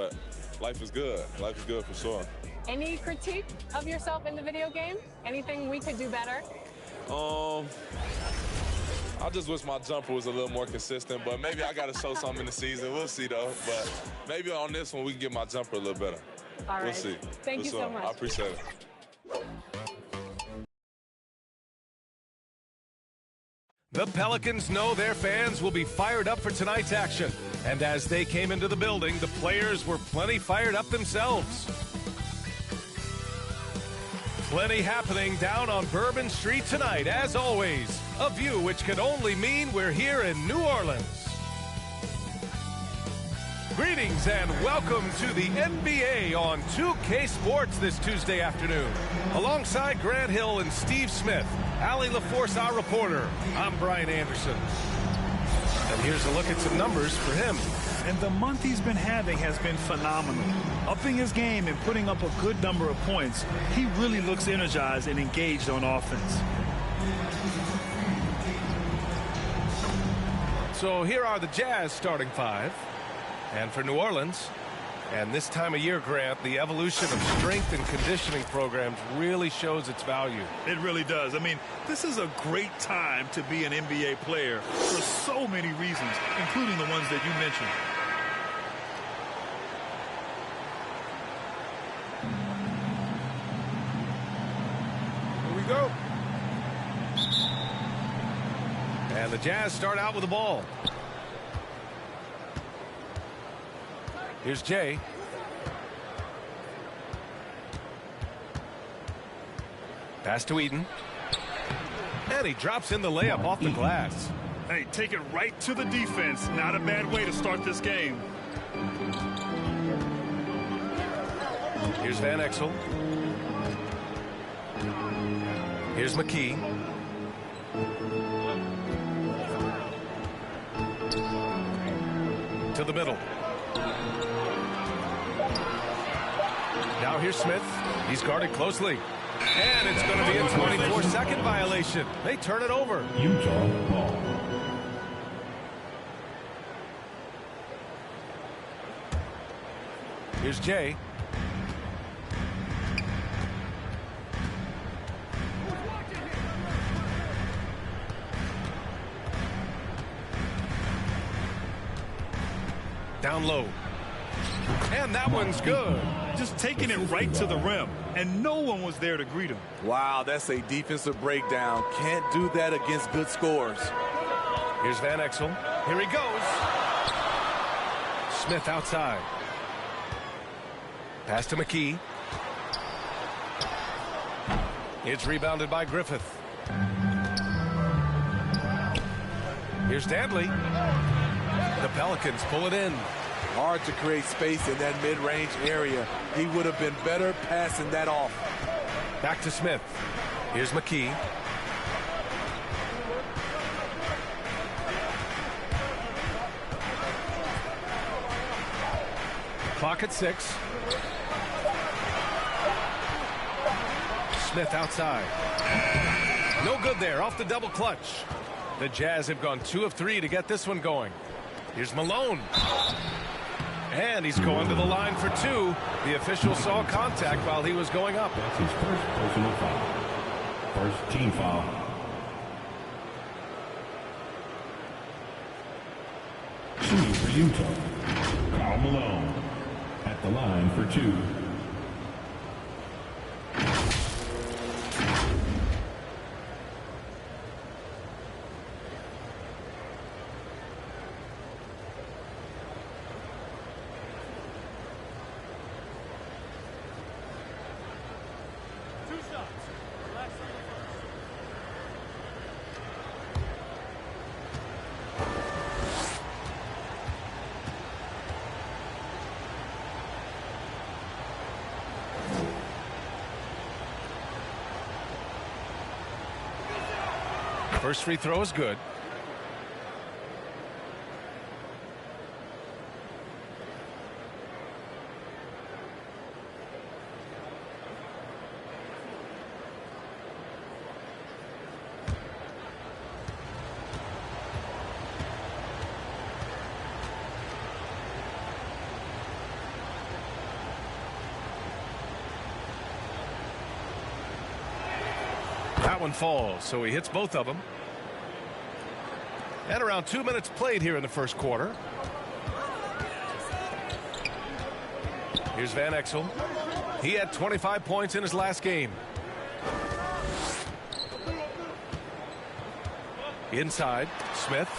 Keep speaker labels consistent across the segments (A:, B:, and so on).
A: but life is good. Life is good for sure.
B: Any critique of yourself in the video game? Anything we could do better?
A: I just wish my jumper was a little more consistent, but maybe I got to show something in the season. We'll see, though. But maybe on this one, we can get my jumper a little better.
B: All right.
A: We'll see.
B: Thank you so much.
A: I appreciate it.
C: The Pelicans know their fans will be fired up for tonight's action. And as they came into the building, the players were plenty fired up themselves. Plenty happening down on Bourbon Street tonight, as always. A view which could only mean we're here in New Orleans. Greetings and welcome to the NBA on 2K Sports this Tuesday afternoon. Alongside Grant Hill and Steve Smith, Allie LaForce, our reporter, I'm Brian Anderson. And here's a look at some numbers for him.
D: And the month he's been having has been phenomenal. Upping his game and putting up a good number of points, he really looks energized and engaged on offense.
C: So here are the Jazz starting five. And for New Orleans, and this time of year, Grant, the evolution of strength and conditioning programs really shows its value.
D: It really does. I mean, this is a great time to be an NBA player for so many reasons, including the ones that you mentioned.
C: Here we go. And the Jazz start out with the ball. Here's Jay. Pass to Eden. And he drops in the layup off the glass.
D: Hey, take it right to the defense. Not a bad way to start this game.
C: Here's Van Exel. Here's McKee. To the middle. Now here's Smith. He's guarded closely. And it's going to be a 24-second violation. They turn it over.
E: Utah ball.
C: Here's Jay. Down low. And that one's good.
D: Just taking it right to the rim, and no one was there to greet him.
F: Wow, that's a defensive breakdown. Can't do that against good scores.
C: Here's Van Exel. Here he goes. Smith outside. Pass to McKee. It's rebounded by Griffith. Here's Dantley. The Pelicans pull it in.
F: Hard to create space in that mid-range area. He would have been better passing that off.
C: Back to Smith. Here's McKee. Clock at 6. Smith outside. No good there, off the double clutch. The Jazz have gone 2 of 3 to get this one going. Here's Malone. And he's going to the line for 2. The official saw contact while he was going up.
E: That's his first personal foul. First team foul. Shooting for Utah, Karl Malone at the line for 2.
C: First free throw is good. That one falls, so he hits both of them. And around 2 minutes played here in the first quarter. Here's Van Exel. He had 25 points in his last game. Inside, Smith.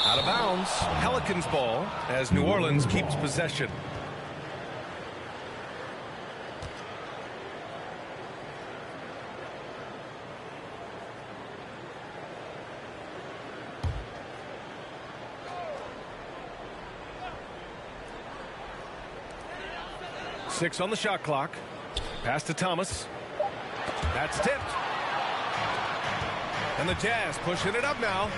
C: Out of bounds. Pelicans ball as New Orleans keeps possession. Six on the shot clock. Pass to Thomas. That's tipped. And the Jazz pushing it up now.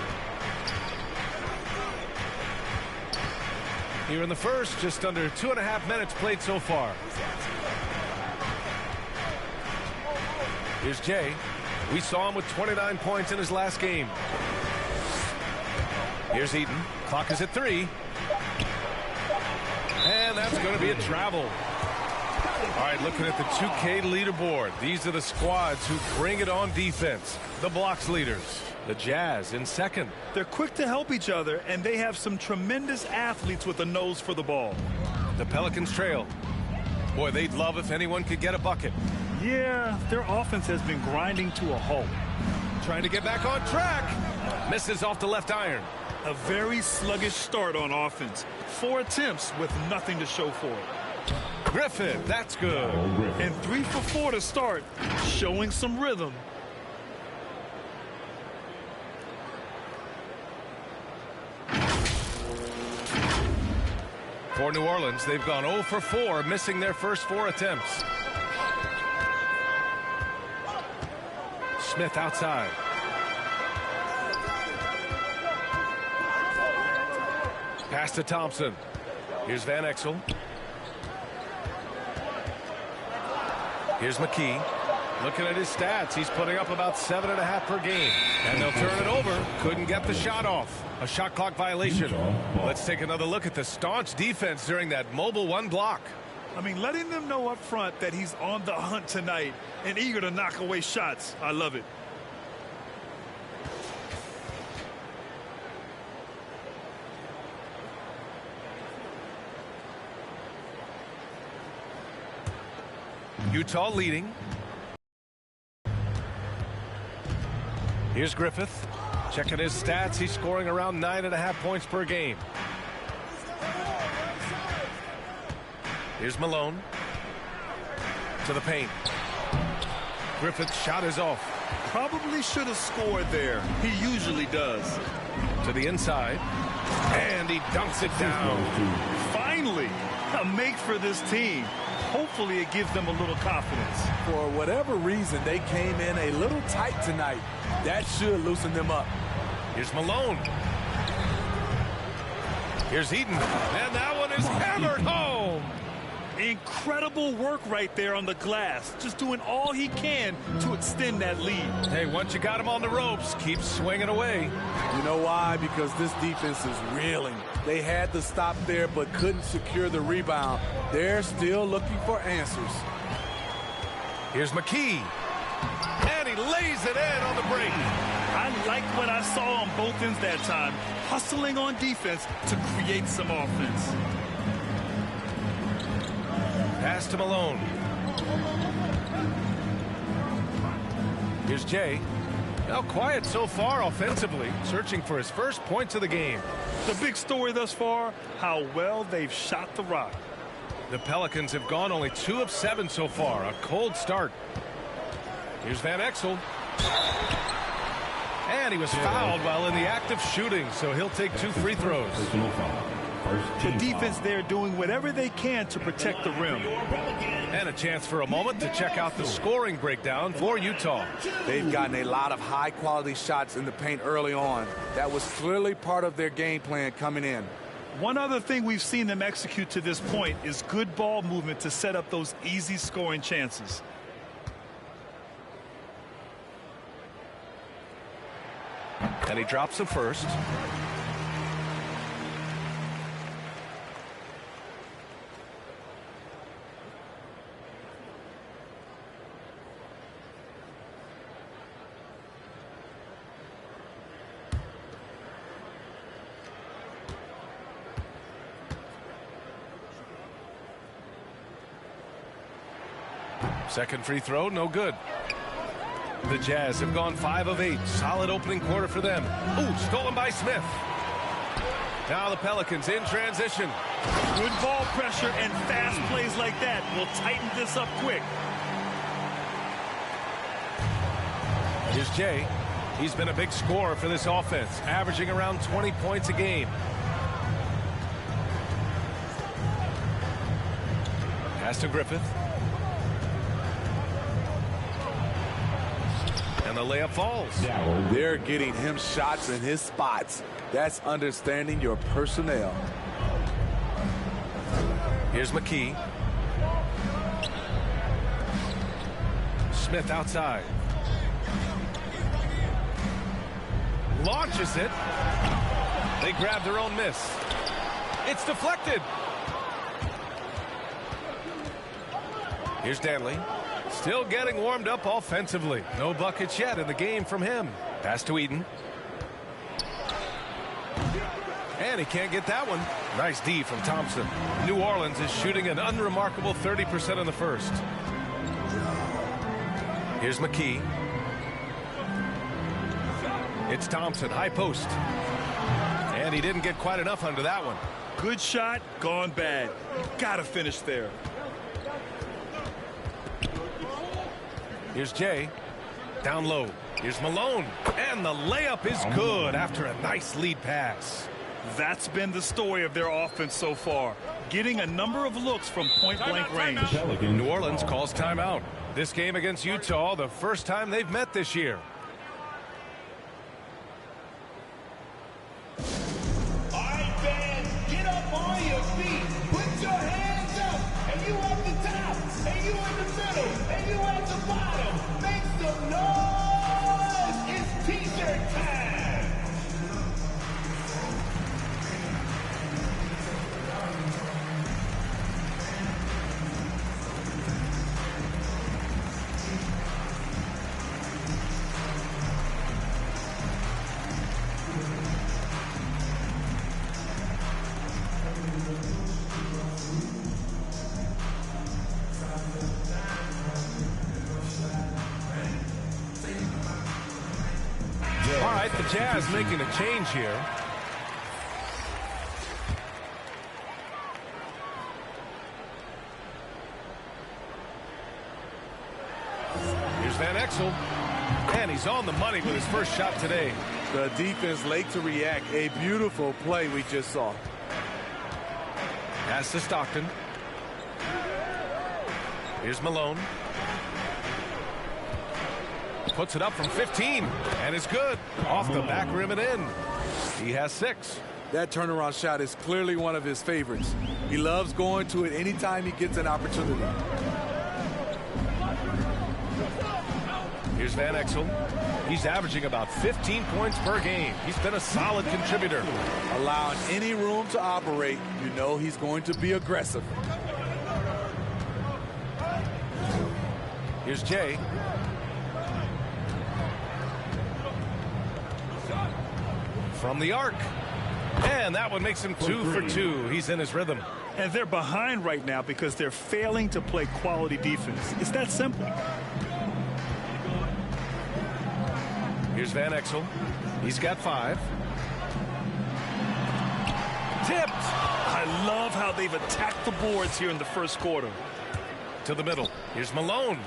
C: Here in the first, just under 2.5 minutes played so far. Here's Jay. We saw him with 29 points in his last game. Here's Eaton. Clock is at 3. And that's going to be a travel. All right, looking at the 2K leaderboard. These are the squads who bring it on defense. The blocks leaders. The Jazz in second.
D: They're quick to help each other, and they have some tremendous athletes with a nose for the ball.
C: The Pelicans trail. Boy, they'd love if anyone could get a bucket.
D: Yeah, their offense has been grinding to a halt.
C: Trying to get back on track. Misses off the left iron.
D: A very sluggish start on offense. 4 attempts with nothing to show for it.
C: Griffin, that's good.
D: And 3 for 4 to start, showing some rhythm.
C: For New Orleans, they've gone 0 for 4, missing their first 4 attempts. Smith outside. Pass to Thompson. Here's Van Exel. Here's McKee. Looking at his stats, he's putting up about 7.5 per game. And they'll turn it over. Couldn't get the shot off. A shot clock violation. Let's take another look at the staunch defense during that mobile 1 block.
D: I mean, letting them know up front that he's on the hunt tonight and eager to knock away shots. I love it.
C: Utah leading. Here's Griffith. Checking his stats. He's scoring around 9.5 points per game. Here's Malone. To the paint. Griffith's shot is off.
D: Probably should have scored there. He usually does.
C: To the inside. And he dunks it down.
D: Finally, a make for this team. Hopefully it gives them a little confidence.
F: For whatever reason, they came in a little tight tonight. That should loosen them up.
C: Here's Malone. Here's Eaton. And that one is hammered home.
D: Incredible work right there on the glass. Just doing all he can to extend that lead.
C: Hey, once you got him on the ropes, keep swinging away.
F: You know why? Because this defense is reeling. They had to stop there but couldn't secure the rebound. They're still looking for answers.
C: Here's McKee. And he lays it in on the break.
D: I liked what I saw on both ends that time. Hustling on defense to create some offense.
C: Pass to Malone. Here's Jay. Now quiet so far offensively, searching for his first points of the game.
D: The big story thus far, how well they've shot the rock.
C: The Pelicans have gone only 2 of 7 so far. A cold start. Here's Van Exel. And he was fouled while in the act of shooting, so he'll take 2 free throws.
D: The defense there doing whatever they can to protect the rim.
C: And a chance for a moment to check out the scoring breakdown for Utah.
F: They've gotten a lot of high-quality shots in the paint early on. That was clearly part of their game plan coming in.
D: One other thing we've seen them execute to this point is good ball movement to set up those easy scoring chances.
C: And he drops the first. Second free throw, no good. The Jazz have gone 5 of 8. Solid opening quarter for them. Ooh, stolen by Smith. Now the Pelicans in transition.
D: Good ball pressure and fast plays like that will tighten this up quick.
C: Here's Jay. He's been a big scorer for this offense, averaging around 20 points a game. Pass to Griffith. And the layup falls.
F: They're getting him shots in his spots. That's understanding your personnel.
C: Here's McKee. Smith outside. Launches it. They grab their own miss. It's deflected. Here's Danley. Still getting warmed up offensively. No buckets yet in the game from him. Pass to Eden. And he can't get that one. Nice D from Thompson. New Orleans is shooting an unremarkable 30% in the first. Here's McKee. It's Thompson, high post. And he didn't get quite enough under that one.
D: Good shot, gone bad. You gotta finish there.
C: Here's Jay. Down low. Here's Malone. And the layup is good after a nice lead pass.
D: That's been the story of their offense so far. Getting a number of looks from point-blank range.
C: New Orleans calls timeout. This game against Utah, the first time they've met this year.
G: All right, fans, get up on your feet. Put your hands up. And you at the top. And you in the middle. And you at the bottom. Make some noise. It's T-shirt time.
C: The Jazz making a change here. Here's Van Exel. And he's on the money with his first shot today.
F: The defense late to react. A beautiful play we just saw.
C: Pass to Stockton. Here's Malone. Puts it up from 15, and it's good. Off the back rim and in. He has 6.
F: That turnaround shot is clearly one of his favorites. He loves going to it anytime he gets an opportunity.
C: Here's Van Exel. He's averaging about 15 points per game. He's been a solid contributor.
F: Allowing any room to operate, you know he's going to be aggressive.
C: Here's Jay. From the arc. And that one makes him 2 for 2. He's in his rhythm.
D: And they're behind right now because they're failing to play quality defense. It's that simple.
C: Here's Van Exel. He's got 5. Tipped.
D: I love how they've attacked the boards here in the first quarter.
C: To the middle. Here's Malone.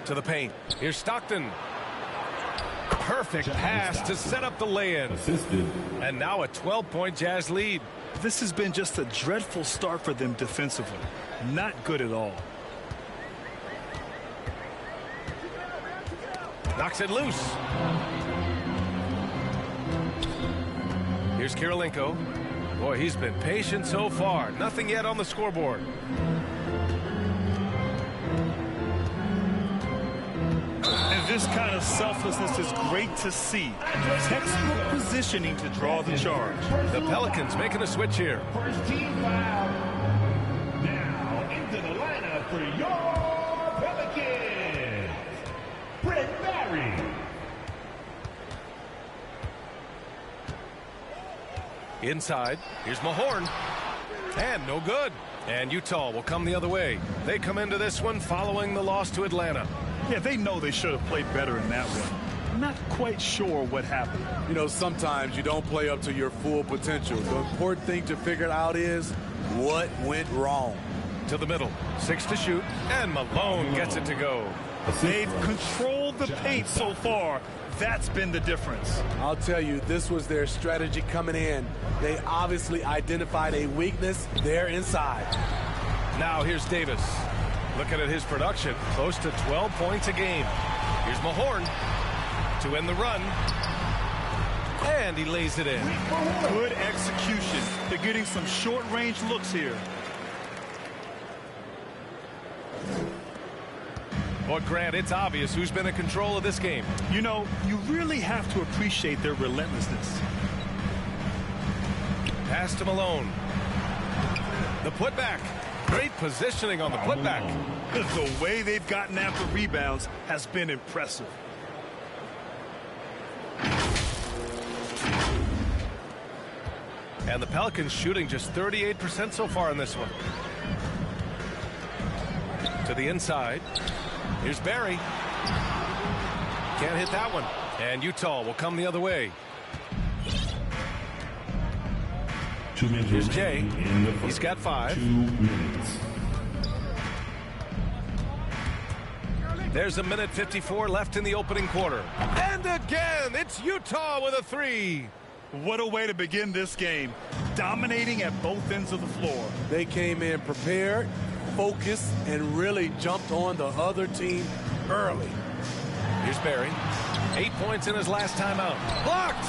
C: To the paint. Here's Stockton. Perfect pass to set up the lay-in. And now a 12-point Jazz lead.
D: This has been just a dreadful start for them defensively. Not good at all.
C: Knocks it loose. Here's Kirilenko. Boy, he's been patient so far. Nothing yet on the scoreboard.
D: This kind of selflessness is great to see. Textbook positioning to draw the charge.
C: The Pelicans making a switch here.
G: First team foul. Now into the lineup for your Pelicans, Brent Barry.
C: Inside. Here's Mahorn. And no good. And Utah will come the other way. They come into this one following the loss to Atlanta.
D: Yeah, they know they should have played better in that one. Not quite sure what happened.
F: You know, sometimes you don't play up to your full potential. The important thing to figure out is what went wrong.
C: To the middle, 6 to shoot, and Malone gets it to go.
D: They've controlled the paint so far. That's been the difference.
F: I'll tell you, this was their strategy coming in. They obviously identified a weakness there inside.
C: Now here's Davis. Looking at his production, close to 12 points a game. Here's Mahorn to end the run. And he lays it in.
D: Good execution. They're getting some short-range looks here.
C: Well, Grant, it's obvious who's been in control of this game.
D: You know, you really have to appreciate their relentlessness.
C: Pass to Malone. The putback. Great positioning on the putback.
D: The way they've gotten after rebounds has been impressive.
C: And the Pelicans shooting just 38% so far in this one. To the inside. Here's Barry. Can't hit that one. And Utah will come the other way.
E: 2 minutes.
C: Here's Jay. He's got 5.
E: 2 minutes.
C: There's 1:54 left in the opening quarter. And again, it's Utah with a 3.
D: What a way to begin this game. Dominating at both ends of the floor.
F: They came in prepared, focused, and really jumped on the other team early.
C: Here's Barry. 8 points in his last time out. Blocked!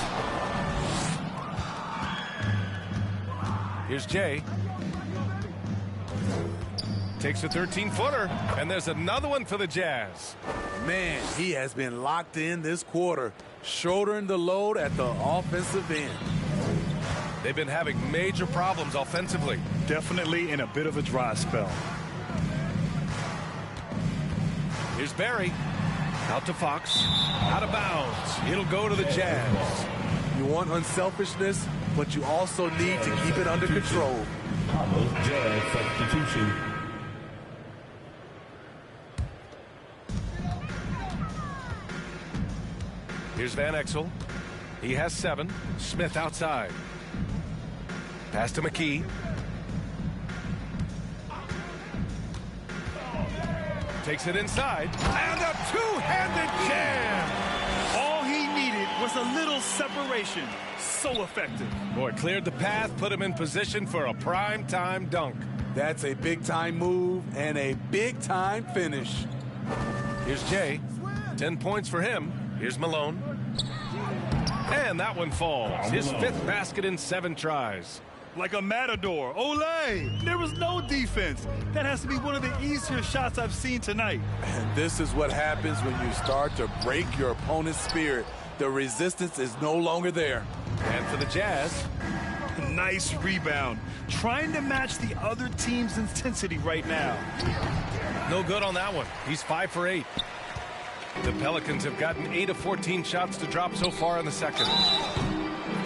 C: Here's Jay. Takes a 13-footer. And there's another one for the Jazz.
F: Man, he has been locked in this quarter, shouldering the load at the offensive end.
C: They've been having major problems offensively.
D: Definitely in a bit of a dry spell.
C: Here's Barry. Out to Fox. Out of bounds. It'll go to the Jazz.
F: You want unselfishness, but you also need to keep it under control.
E: Carlos Jazz substitution.
C: Here's Van Exel. He has 7. Smith outside. Pass to McKee. Takes it inside. And a two-handed jam.
D: All he needed was a little separation. So effective.
C: Boy, cleared the path, put him in position for a prime-time dunk.
F: That's a big-time move and a big-time finish.
C: Here's Jay. 10 points for him. Here's Malone. And that one falls. His 5th basket in 7 tries.
D: Like a matador. Olé! There was no defense. That has to be one of the easier shots I've seen tonight.
F: And this is what happens when you start to break your opponent's spirit. The resistance is no longer there.
C: And for the Jazz.
D: Nice rebound. Trying to match the other team's intensity right now.
C: No good on that one. He's 5 for 8. The Pelicans have gotten 8 of 14 shots to drop so far in the second.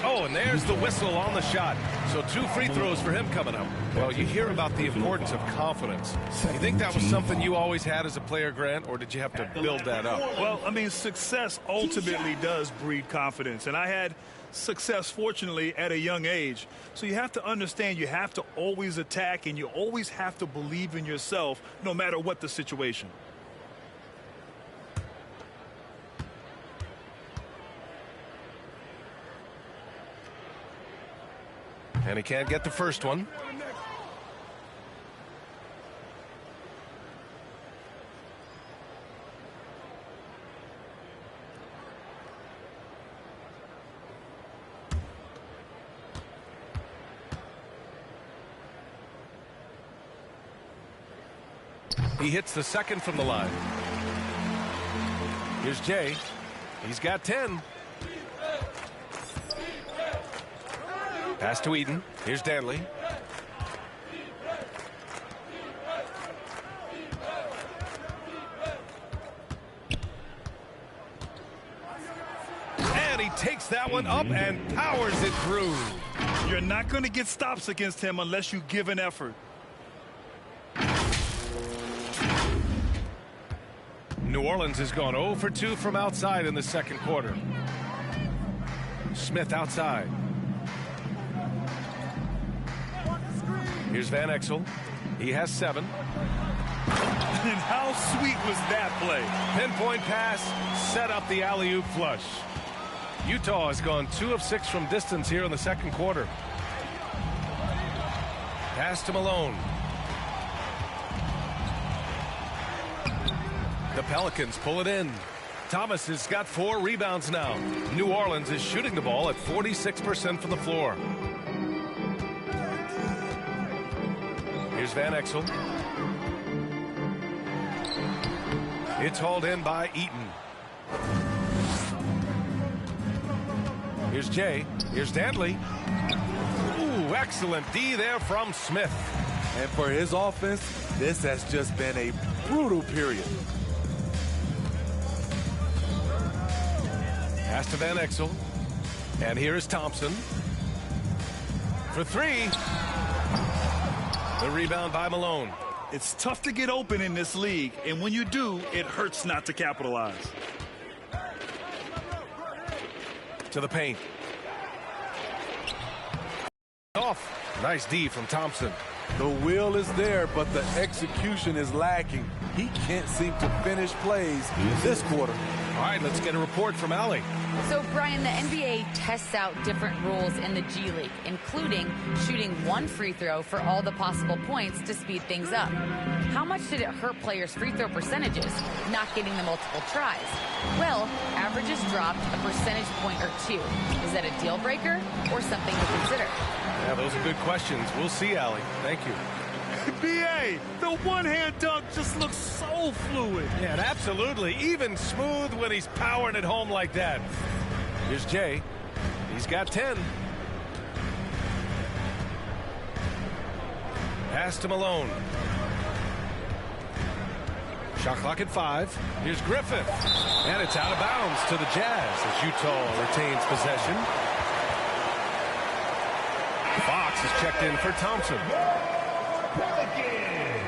C: Oh, and there's the whistle on the shot. So 2 free throws for him coming up. Well, you hear about the importance of confidence. You think that was something you always had as a player, Grant, or did you have to build that up?
D: Well, I mean, success ultimately does breed confidence. And I had success, fortunately, at a young age. So you have to understand you have to always attack and you always have to believe in yourself no matter what the situation.
C: And he can't get the first one. He hits the second from the line. Here's Jay. He's got 10. Pass to Eden. Here's Danley. And he takes that one up and powers it through.
D: You're not going to get stops against him unless you give an effort.
C: New Orleans has gone 0 for 2 from outside in the second quarter. Smith outside. Here's Van Exel. He has 7.
D: And how sweet was that play?
C: Pinpoint pass, set up the alley-oop flush. Utah has gone 2 of 6 from distance here in the second quarter. Pass to Malone. The Pelicans pull it in. Thomas has got 4 rebounds now. New Orleans is shooting the ball at 46% from the floor. Here's Van Exel. It's hauled in by Eaton. Here's Jay. Here's Dantley. Ooh, excellent D there from Smith.
F: And for his offense, this has just been a brutal period.
C: Pass to Van Exel. And here is Thompson. For 3. The rebound by Malone.
D: It's tough to get open in this league, and when you do, it hurts not to capitalize.
C: To the paint. Off. Nice D from Thompson.
F: The will is there, but the execution is lacking. He can't seem to finish plays this quarter.
C: All right, let's get a report from Allie.
H: So, Brian, the NBA tests out different rules in the G League, including shooting 1 free throw for all the possible points to speed things up. How much did it hurt players' free throw percentages, not getting the multiple tries? Well, averages dropped a percentage point or 2. Is that a deal breaker or something to consider?
C: Yeah, those are good questions. We'll see, Allie. Thank you.
D: B.A., the one-hand dunk just looks so fluid.
C: Yeah, and absolutely. Even smooth when he's powering it home like that. Here's Jay. He's got 10. Pass to Malone. Shot clock at 5. Here's Griffith. And it's out of bounds to the Jazz as Utah retains possession. Fox is checked in for Thompson.
G: Pelican,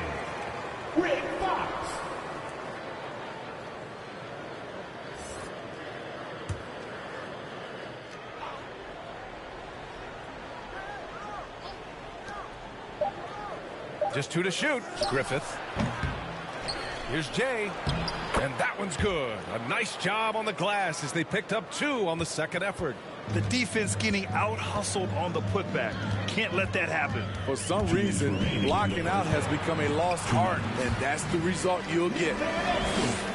G: Rick Fox.
C: Just 2 to shoot. Griffith. Here's Jay. And that one's good. A nice job on the glass as they picked up 2 on the second effort.
D: The defense getting out-hustled on the putback. Can't let that happen.
F: For some reason, blocking out has become a lost art, and that's the result you'll get.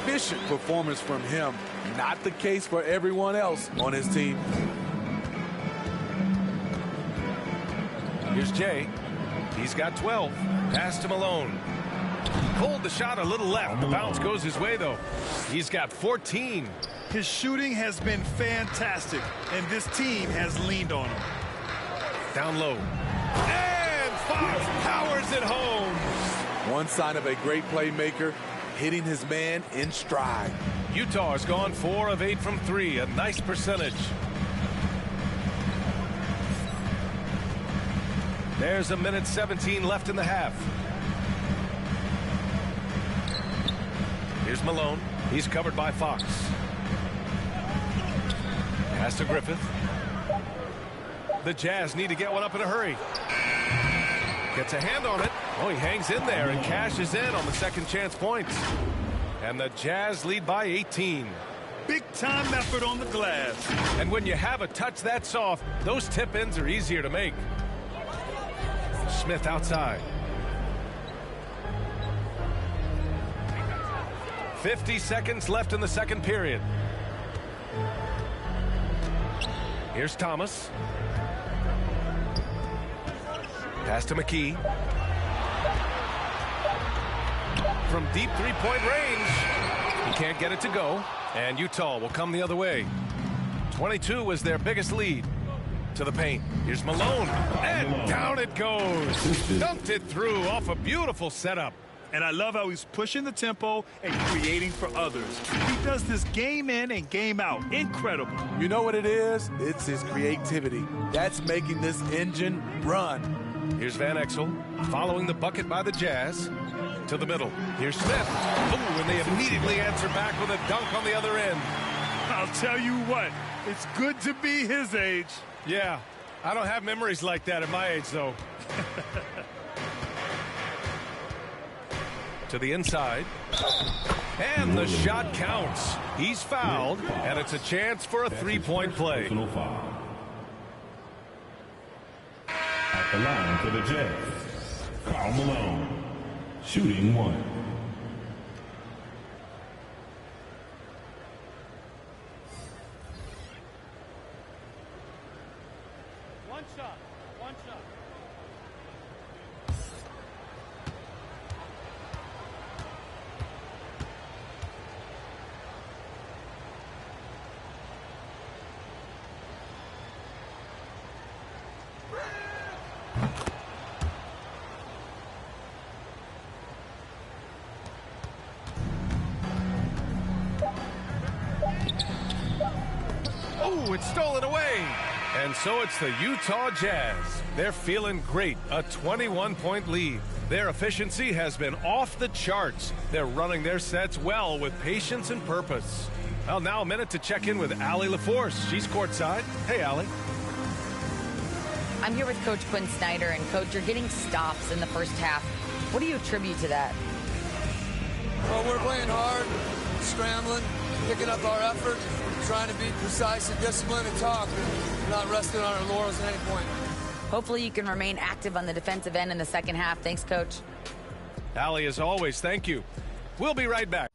F: Efficient performance from him. Not the case for everyone else on his team.
C: Here's Jay. He's got 12. Pass to Malone. Pulled the shot a little left. The bounce goes his way, though. He's got 14.
D: His shooting has been fantastic, and this team has leaned on him.
C: Down low. And Fox powers it home.
F: One sign of a great playmaker, hitting his man in stride.
C: Utah has gone 4 of 8 from 3. A nice percentage. There's 1:17 left in the half. Here's Malone. He's covered by Fox. Pass to Griffith. The Jazz need to get one up in a hurry. Gets a hand on it. Oh, he hangs in there and cashes in on the second chance points. And the Jazz lead by 18.
D: Big-time effort on the glass.
C: And when you have a touch that soft, those tip-ins are easier to make. Smith outside. 50 seconds left in the second period. Here's Thomas. Pass to McKee. From deep three-point range. He can't get it to go. And Utah will come the other way. 22 was their biggest lead. To the paint. Here's Malone. And down it goes. Dunked it through off a beautiful setup.
D: And I love how he's pushing the tempo and creating for others. He does this game in and game out. Incredible.
F: You know what it is? It's his creativity. That's making this engine run.
C: Here's Van Exel following the bucket by the Jazz. To the middle. Here's Smith. Oh, and they immediately answer back with a dunk on the other end.
D: I'll tell you what, it's good to be his age.
C: Yeah, I don't have memories like that at my age, though. To the inside. And the shot counts. He's fouled, and it's a chance for a three-point play.
E: Personal foul. At the line for the Jazz, Karl Malone, shooting one.
I: One shot.
C: Oh, it's stolen away. And so it's the Utah Jazz. They're feeling great, a 21-point lead. Their efficiency has been off the charts. They're running their sets well with patience and purpose. Well, now a minute to check in with Allie LaForce. She's courtside. Hey, Allie.
H: I'm here with Coach Quinn Snyder, and Coach, you're getting stops in the first half. What do you attribute to that?
J: Well, we're playing hard, scrambling, picking up our effort, trying to be precise and disciplined and talk, not resting on our laurels at any point.
H: Hopefully you can remain active on the defensive end in the second half. Thanks, Coach.
C: Allie, as always, thank you. We'll be right back.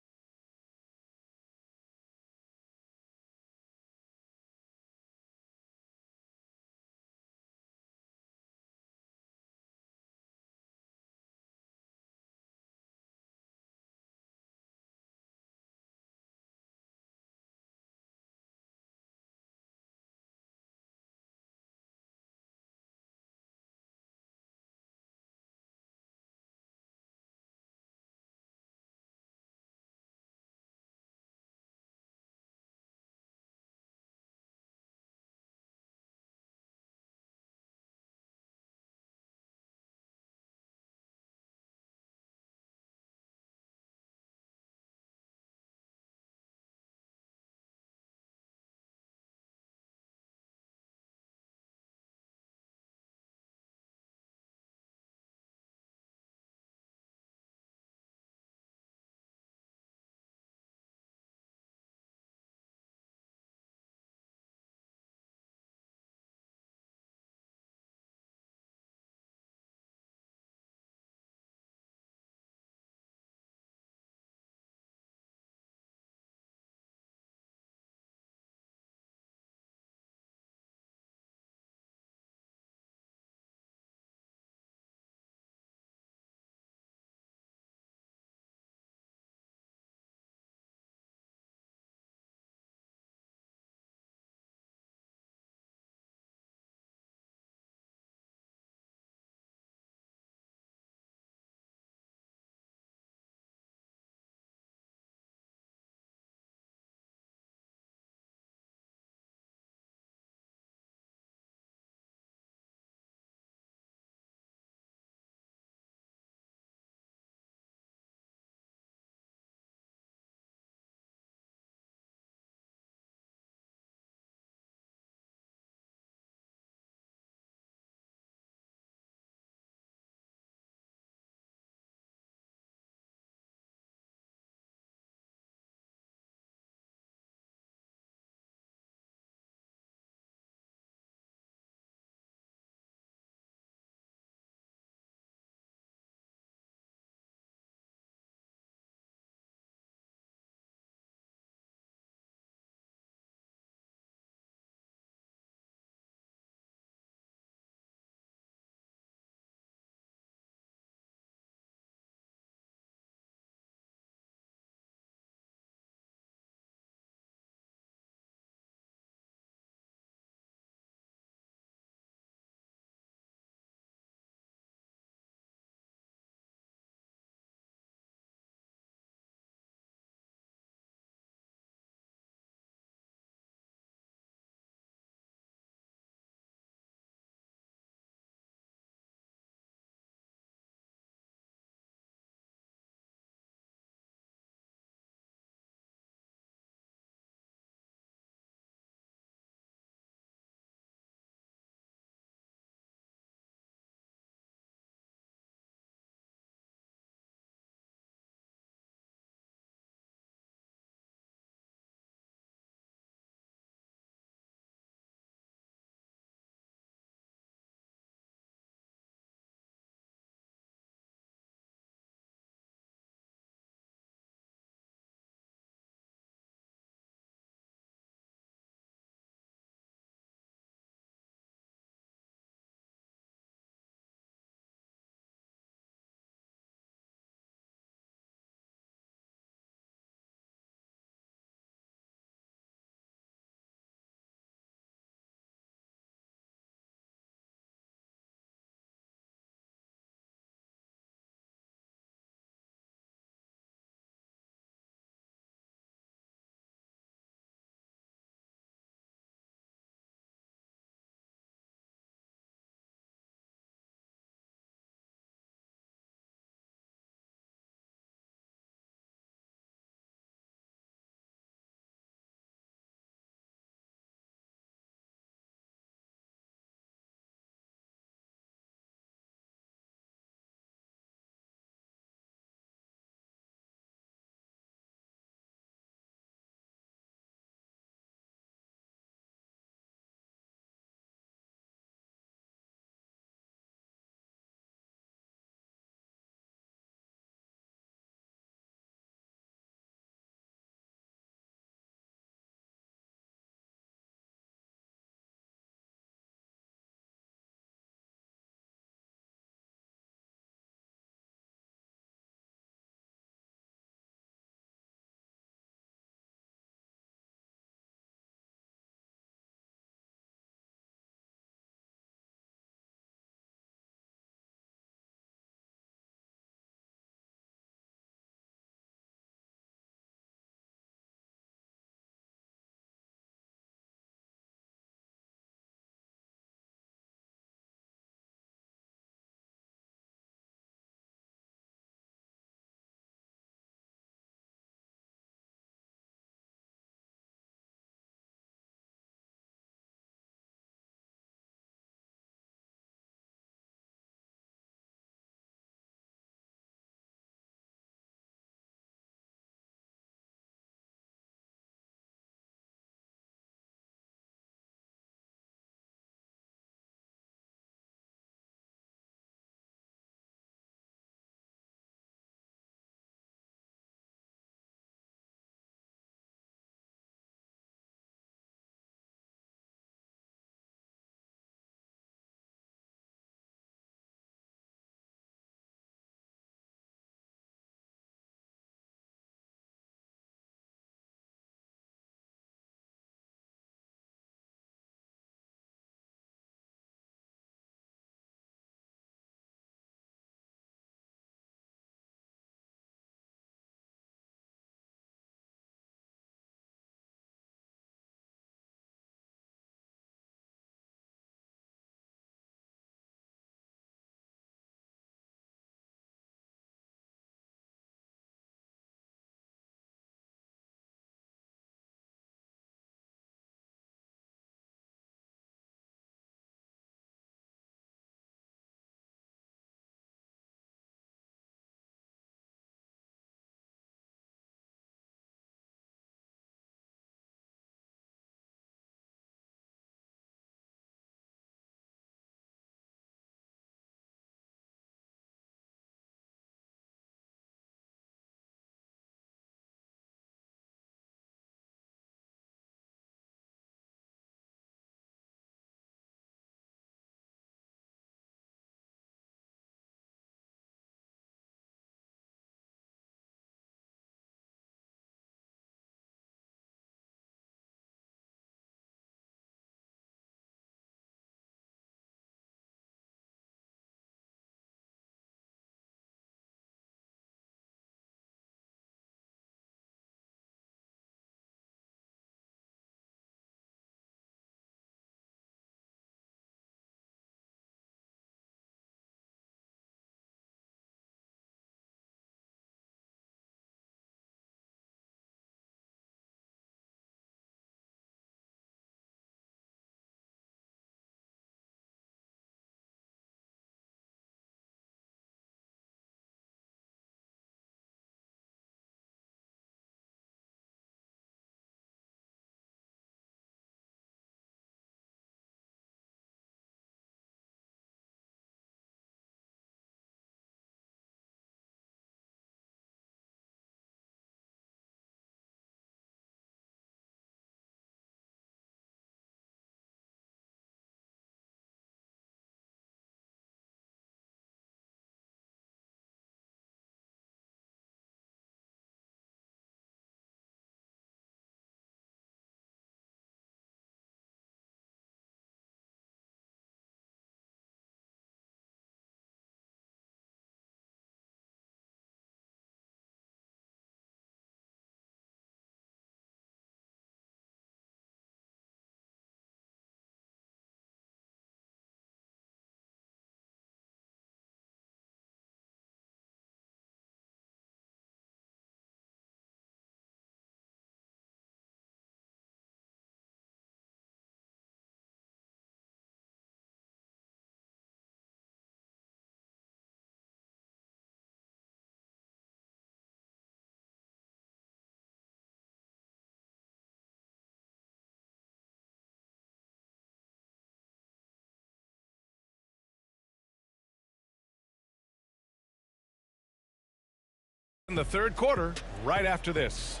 C: In the third quarter, right after this.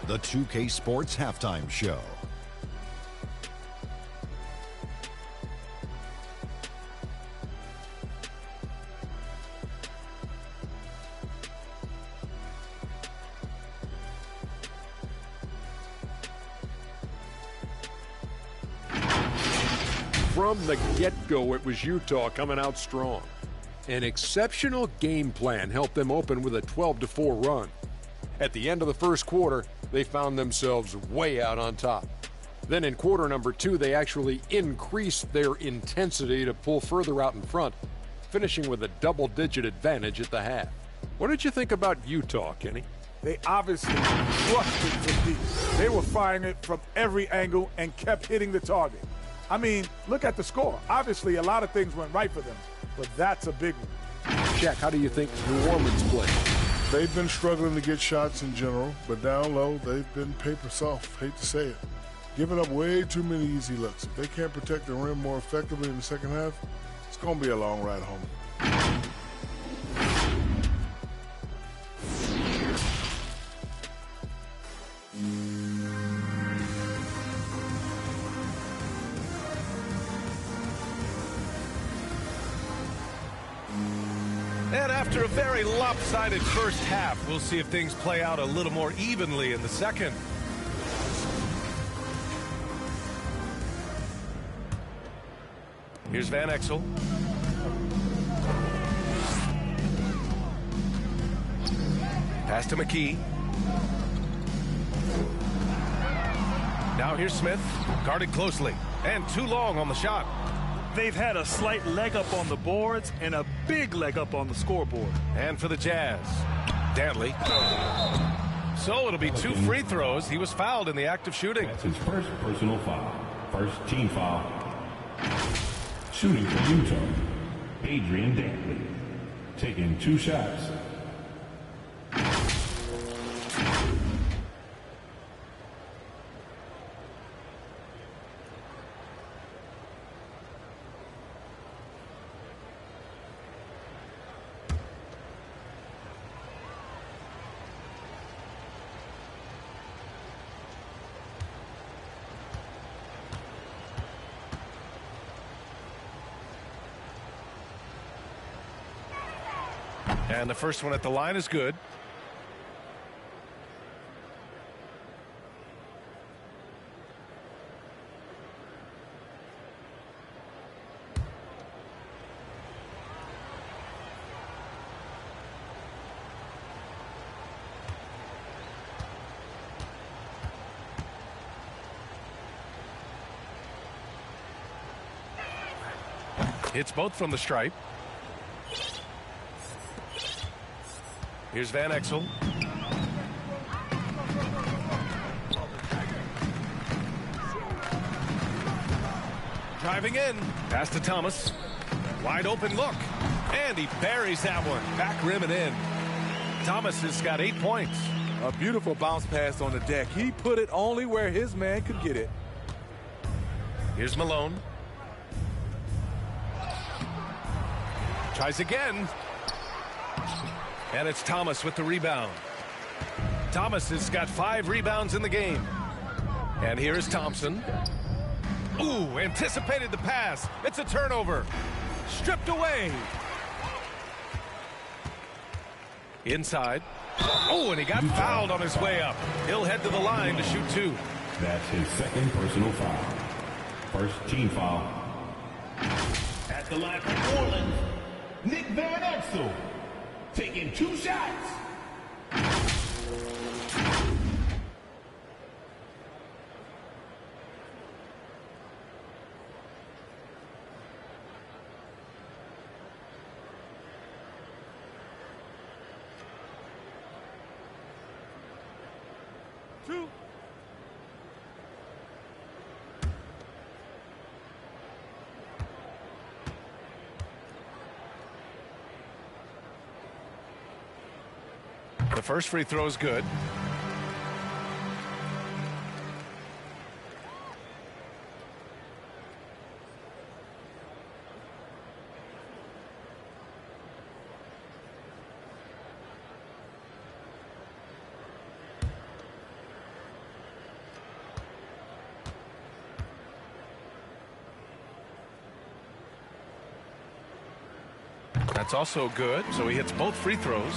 K: The 2K Sports Halftime Show.
L: From the get-go, it was Utah coming out strong. An exceptional game plan helped them open with a 12-4 run. At the end of the first quarter, they found themselves way out on top. Then in quarter number 2, they actually increased their intensity to pull further out in front, finishing with a double-digit advantage at the half. What did you think about Utah, Kenny?
M: They obviously crushed it from deep. They were firing it from every angle and kept hitting the target. I mean, look at the score. Obviously, a lot of things went right for them, but that's a big one.
L: Shaq, how do you think New Orleans played?
N: They've been struggling to get shots in general, but down low, they've been paper soft. Hate to say it. Giving up way too many easy looks. If they can't protect the rim more effectively in the second half, it's going to be a long ride home.
C: And after a very lopsided first half, we'll see if things play out a little more evenly in the second. Here's Van Exel. Pass to McKee. Now here's Smith, guarded closely, and too long on the shot.
D: They've had a slight leg up on the boards and a big leg up on the scoreboard.
C: And for the Jazz, Dantley. So it'll be 2 free throws. He was fouled in the act of shooting.
E: That's his first personal foul. First team foul. Shooting for Utah, Adrian Dantley. Taking 2 shots.
C: And the first one at the line is good. Hits both from the stripe. Here's Van Exel. Driving in. Pass to Thomas. Wide open look. And he buries that one. Back rim and in. Thomas has got 8 points.
F: A beautiful bounce pass on the deck. He put it only where his man could get it.
C: Here's Malone. Tries again. And it's Thomas with the rebound. Thomas has got 5 rebounds in the game. And here is Thompson. Ooh, anticipated the pass. It's a turnover. Stripped away. Inside. Oh, and he got fouled on his way up. He'll head to the line to shoot 2.
E: That's his second personal foul. First team foul.
G: At the line for New Orleans, Nick Van Exel. Taking 2 shots.
C: The first free throw is good. That's also good, so he hits both free throws.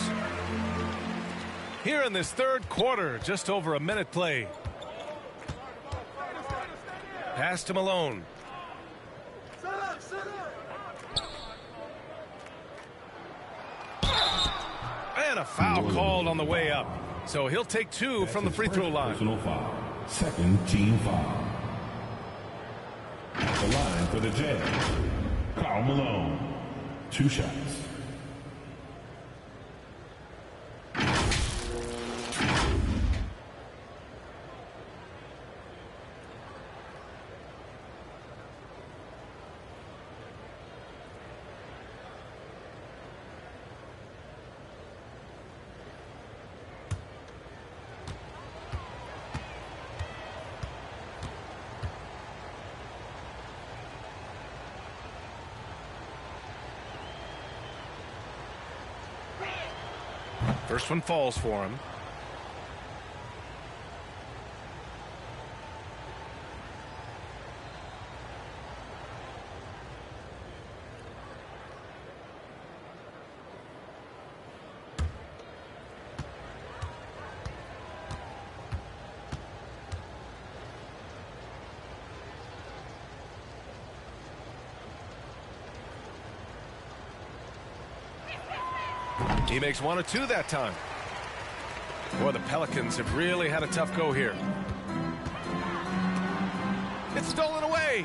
C: Here in this third quarter, just over a minute played. Pass to Malone. And a foul called on the way up. So he'll take 2 from the free throw line.
E: Personal foul. Second team foul. At the line for the Jazz, Karl Malone. 2 shots.
C: First one falls for him. He makes 1 or 2 that time. Boy, the Pelicans have really had a tough go here. It's stolen away.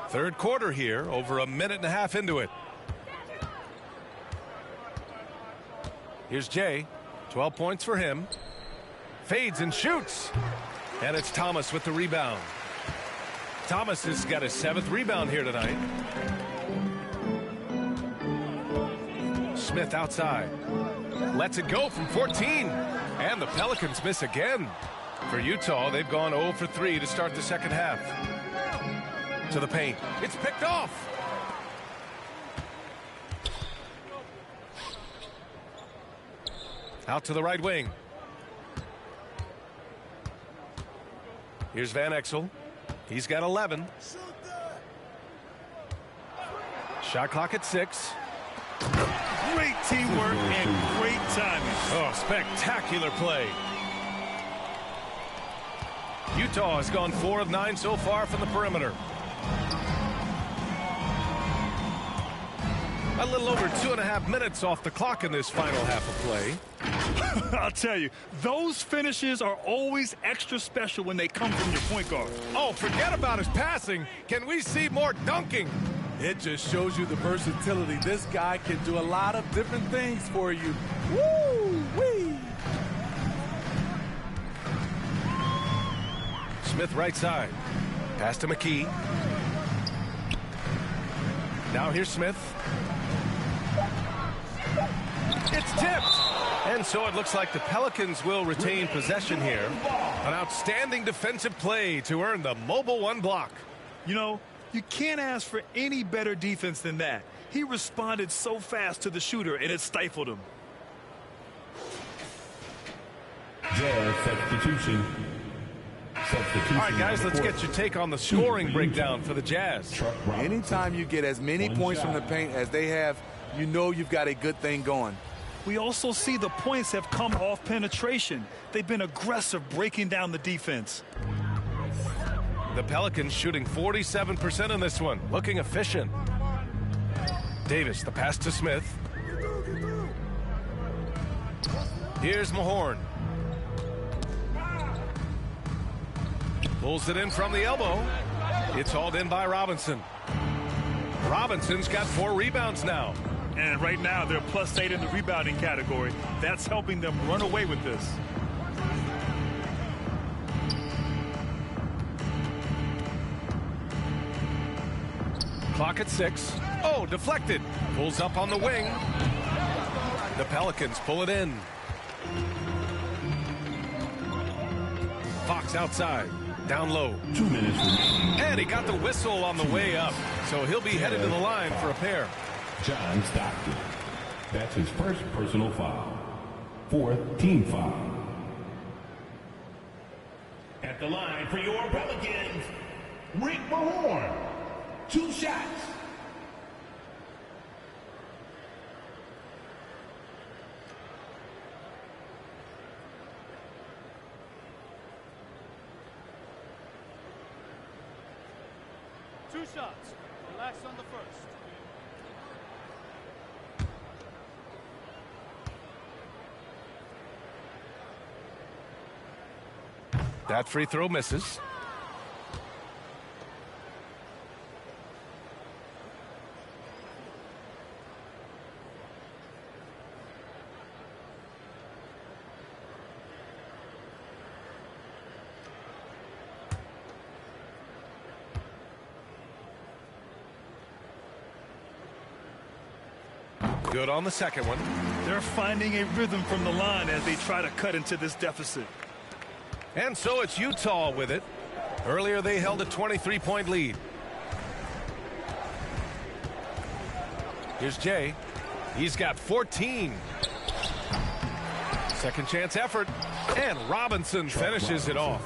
C: Third quarter here, over a minute and a half into it. Here's Jay. 12 points for him. Fades and shoots. And it's Thomas with the rebound. Thomas has got his 7th rebound here tonight. Smith outside. Lets it go from 14. And the Pelicans miss again. For Utah, they've gone 0 for 3 to start the second half. To the paint. It's picked off. Out to the right wing. Here's Van Exel. He's got 11. Shot clock at 6.
D: Great teamwork and great timing.
C: Oh, spectacular play. Utah has gone 4 of 9 so far from the perimeter. A little over 2.5 minutes off the clock in this final half of play.
D: I'll tell you, those finishes are always extra special when they come from your point guard.
C: Oh, forget about his passing. Can we see more dunking?
F: It just shows you the versatility. This guy can do a lot of different things for you. Woo-wee!
C: Smith right side. Pass to McKee. Now here's Smith. It's tipped. And so it looks like the Pelicans will retain possession here. An outstanding defensive play to earn the mobile 1 block.
D: You know, you can't ask for any better defense than that. He responded so fast to the shooter, and it stifled him.
E: Jazz substitution.
C: All right, guys, let's get your take on the scoring breakdown for the Jazz.
F: Anytime you get as many points from the paint as they have, you know you've got a good thing going.
D: We also see the points have come off penetration. They've been aggressive breaking down the defense.
C: The Pelicans shooting 47% in this one, looking efficient. Davis, the pass to Smith. Here's Mahorn. Pulls it in from the elbow. It's hauled in by Robinson. Robinson's got 4 rebounds now.
D: And right now they're +8 in the rebounding category. That's helping them run away with this.
C: Clock at 6. Oh, deflected. Pulls up on the wing. The Pelicans pull it in. Fox outside. Down low.
E: 2 minutes remaining.
C: And he got the whistle on the way up. So he'll be headed to the line for a pair.
E: John Stockton. That's his first personal foul. 4th team foul. At the line for your Pelicans, Rick Mahorn.
G: 2 shots.
I: Two shots. Relax on the first.
C: That free throw misses. Good on the second one.
D: They're finding a rhythm from the line as they try to cut into this deficit.
C: And so it's Utah with it. Earlier they held a 23-point lead. Here's Jay. He's got 14. Second chance effort. And Robinson finishes it off.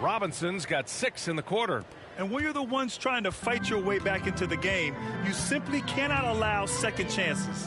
C: Robinson's got 6 in the quarter.
D: And when you're the ones trying to fight your way back into the game, you simply cannot allow second chances.